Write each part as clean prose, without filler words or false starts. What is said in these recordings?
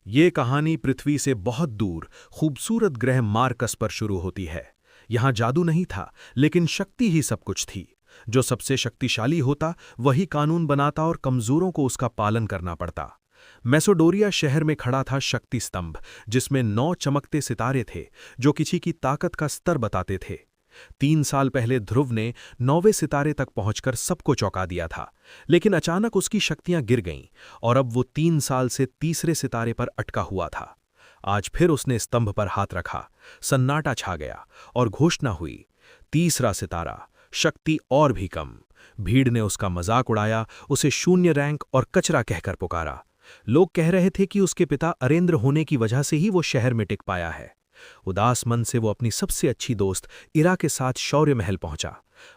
ये कहानी पृथ्वी से बहुत दूर खूबसूरत ग्रह मार्कस पर शुरू होती है। यहाँ जादू नहीं था, लेकिन शक्ति ही सब कुछ थी। जो सबसे शक्तिशाली होता वही कानून बनाता और कमजोरों को उसका पालन करना पड़ता। मेसोडोरिया शहर में खड़ा था शक्ति स्तंभ, जिसमें 9 चमकते सितारे थे जो किसी की ताकत का स्तर बताते थे। 3 साल पहले ध्रुव ने 9वें सितारे तक पहुंचकर सबको चौंका दिया था, लेकिन अचानक उसकी शक्तियां गिर गईं और अब वो 3 साल से तीसरे सितारे पर अटका हुआ था। आज फिर उसने स्तंभ पर हाथ रखा, सन्नाटा छा गया और घोषणा हुई, तीसरा सितारा, शक्ति और भी कम। भीड़ ने उसका मजाक उड़ाया, उसे शून्य रैंक और कचरा कहकर पुकारा। लोग कह रहे थे कि उसके पिता अरेंद्र होने की वजह से ही वो शहर में टिक पाया है। उदास मन से वो अपनी सबसे अच्छी दोस्त इरा के साथ शौर्य महल पहुंचा।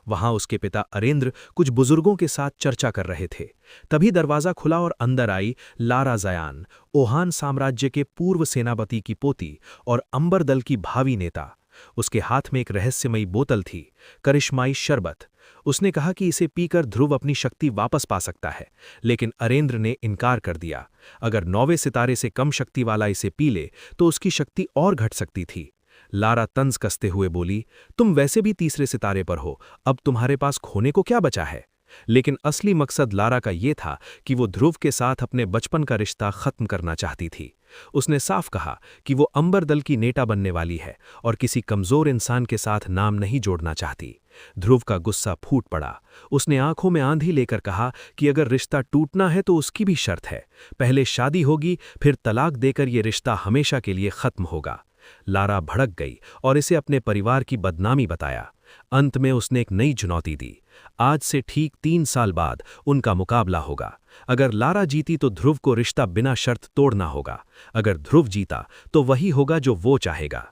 वहां उसके पिता अरेंद्र कुछ बुजुर्गों के साथ चर्चा कर रहे थे। तभी दरवाजा खुला और अंदर आई लारा जयान, ओहान साम्राज्य के पूर्व सेनापति की पोती और अंबर दल की भावी नेता। उसके हाथ में एक रहस्यमयी बोतल थी, करिश्माई शरबत। उसने कहा कि इसे पीकर ध्रुव अपनी शक्ति वापस पा सकता है, लेकिन अरेंद्र ने इनकार कर दिया। अगर 9वें सितारे से कम शक्ति वाला इसे पी ले तो उसकी शक्ति और घट सकती थी। लारा तंज कसते हुए बोली, तुम वैसे भी तीसरे सितारे पर हो, अब तुम्हारे पास खोने को क्या बचा है? लेकिन असली मकसद लारा का ये था कि वो ध्रुव के साथ अपने बचपन का रिश्ता खत्म करना चाहती थी। उसने साफ कहा कि वो अंबर दल की नेता बनने वाली है और किसी कमजोर इंसान के साथ नाम नहीं जोड़ना चाहती। ध्रुव का गुस्सा फूट पड़ा। उसने आंखों में आंधी लेकर कहा कि अगर रिश्ता टूटना है तो उसकी भी शर्त है, पहले शादी होगी, फिर तलाक देकर ये रिश्ता हमेशा के लिए खत्म होगा। लारा भड़क गई और इसे अपने परिवार की बदनामी बताया। अंत में उसने एक नई चुनौती दी। आज से ठीक 3 साल बाद उनका मुकाबला होगा। अगर लारा जीती तो ध्रुव को रिश्ता बिना शर्त तोड़ना होगा। अगर ध्रुव जीता तो वही होगा जो वो चाहेगा।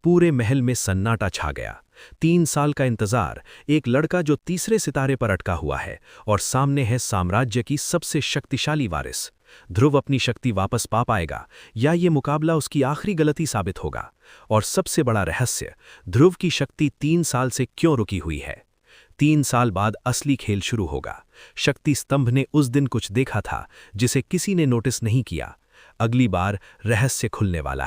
पूरे महल में सन्नाटा छा गया। 3 साल का इंतजार, एक लड़का जो तीसरे सितारे पर अटका हुआ है और सामने है साम्राज्य की सबसे शक्तिशाली वारिस। ध्रुव अपनी शक्ति वापस पा पाएगा या ये मुकाबला उसकी आखिरी गलती साबित होगा? और सबसे बड़ा रहस्य, ध्रुव की शक्ति 3 साल से क्यों रुकी हुई है? 3 साल बाद असली खेल शुरू होगा। शक्ति स्तंभ ने उस दिन कुछ देखा था जिसे किसी ने नोटिस नहीं किया। अगली बार रहस्य खुलने वाला है।